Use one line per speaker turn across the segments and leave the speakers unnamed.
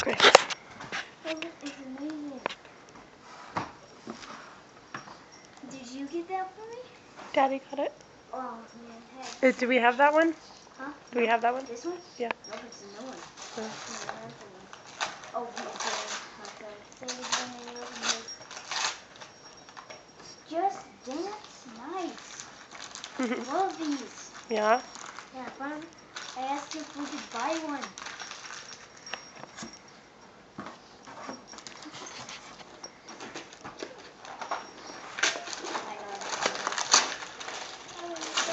Okay.
It's amazing. Did you get that for me?
Daddy got it.
Oh man, hey.
Do we have that one?
Huh?
Do we have that one?
This one?
Yeah.
Nope, it's a new one.
Oh.
It's another one. Oh, okay. It's just dance nice. Love these.
Yeah.
Yeah, I asked if we could buy one.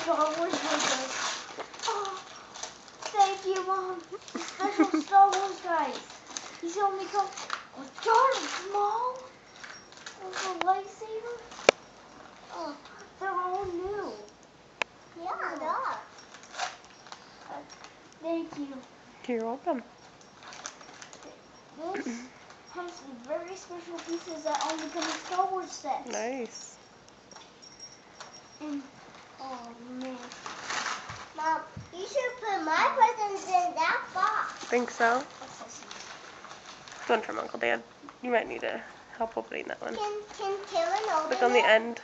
Star Wars Legos. Oh, thank you, Mom. Special Star Wars guys. These only come with Darth Maul. With a lightsaber. Oh, they're all new. Yeah, they are. Thank you.
You're welcome.
This comes with very special pieces that only come in Star Wars sets.
Nice.
And, oh man.
Mom, you should put my presents in that box.
Think so?
What's this?
One from Uncle Dan. You might need to help opening that one.
Can Karen open
Look on the
it?
end.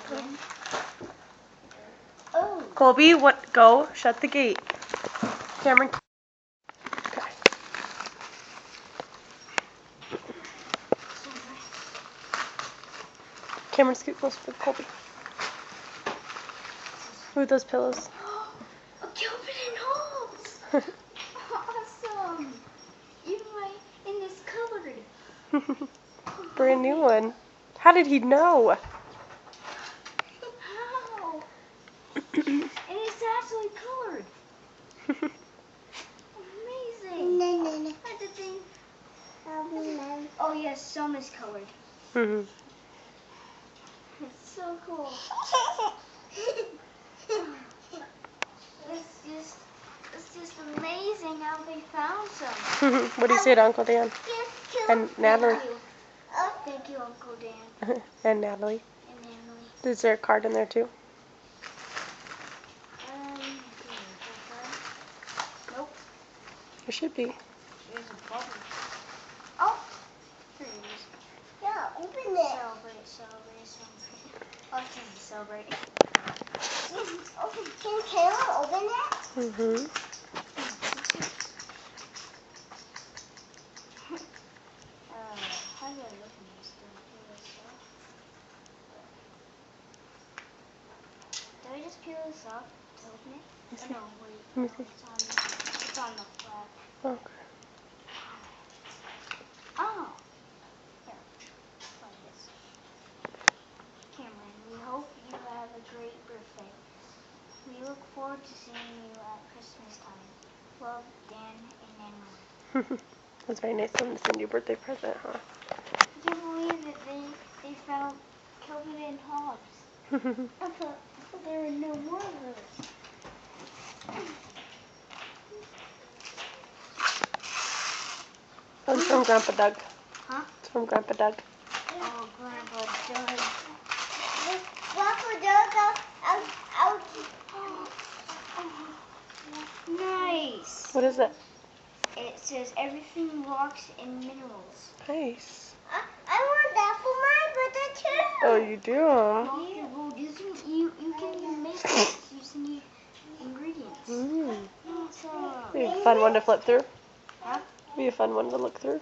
Again? Oh.
Colby, what? Go. Shut the gate. Cameron. Okay. Cameron, scoot close for Colby. Ooh, those pillows.
A Cupid and Hobbs! Awesome! Even in this cupboard.
Brand new one. How did he know?
How? And it's actually colored. Amazing.
No.
I did think. Oh yes, some is colored.
Mhm.
It's so cool. It's just amazing how they found some.
What do you say to Uncle Dan? And Natalie.
Thank you, Uncle Dan
And Natalie.
and Emily.
Is there a card in there too?
Nope.
There should be.
There's a bubble. Oh, here it is.
Yeah, open it.
Celebrate. Oh, I can't celebrate.
Can Karen open it?
Mhm.
How do I look in this thing? Do I just peel this off to open it? Oh, no, wait.
Let me
No,
see.
it's on the flap.
Okay.
Oh! Here, like this. Cameron, we hope you have a great birthday. We look forward to seeing you at Christmas time. Love, Dan and Emily.
That's very nice of them to send you a birthday present, huh?
I can't believe that they found Kelvin and Hobbs. I thought there were no more of those.
Oh, it's from Grandpa Doug.
Huh?
It's from Grandpa Doug.
Oh, Grandpa Doug. Nice.
What is it?
It says everything rocks and minerals.
Nice.
I want that for my birthday too.
Oh, you do?
Yeah, well, you can even make this using the ingredients. Awesome.
Be a fun one to flip through.
Huh?
Be a fun one to look through.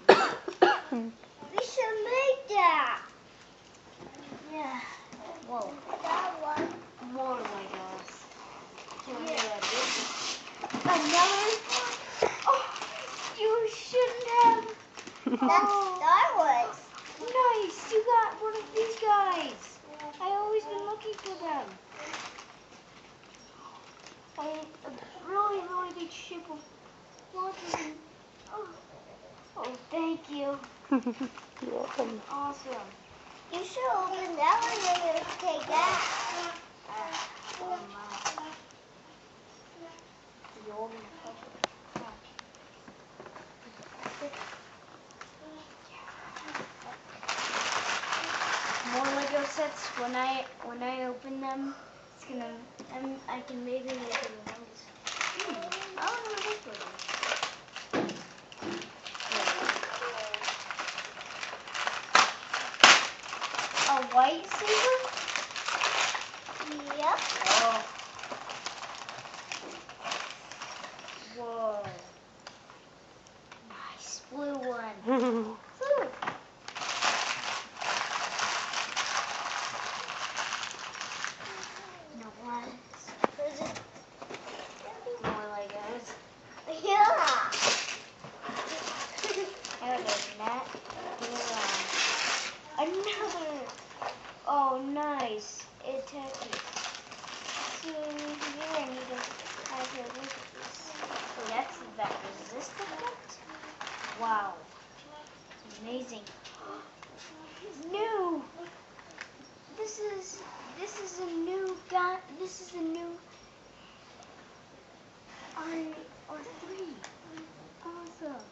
We should make that.
Yeah. Whoa.
That one.
More Legos.
Yeah.
Another? Oh, you shouldn't have.
That's Star Wars.
Nice. You got one of these guys. I always been looking for them. A really, really big ship of launchers. Oh, thank you.
You're welcome.
Awesome.
You should open that one and you take that.
Oh my. You open the cover. More Lego sets. When I open them, it's gonna. I can maybe make it a noise. I don't know this one. lightsaber?
Yep.
Oh. Whoa. Nice. Blue one. Blue. No one. More Legos.
Yeah.
Another net. Another. Oh, nice. It touches. So here I need to have her look at this. Oh, that's that resistant. Wow. It's amazing. New. This is a new gun. This is a new R3. Awesome.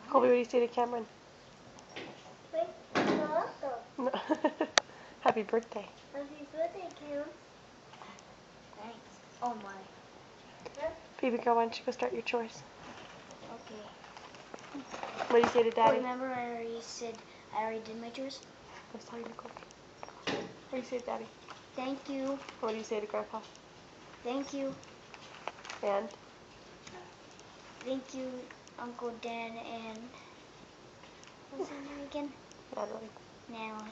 Colby, what do you say to Cameron?
Wait, also.
No. Happy birthday.
Happy birthday, Cam.
Thanks. Oh my.
Baby girl, why don't you go start your chores?
Okay.
What do you say to
Oh,
Daddy?
remember I already did my chores?
I was talking to Colby. What do you say to Daddy?
Thank you.
What do you say to Grandpa?
Thank you.
And?
Thank you, Uncle Dan and what's her name again?
Natalie.
Natalie.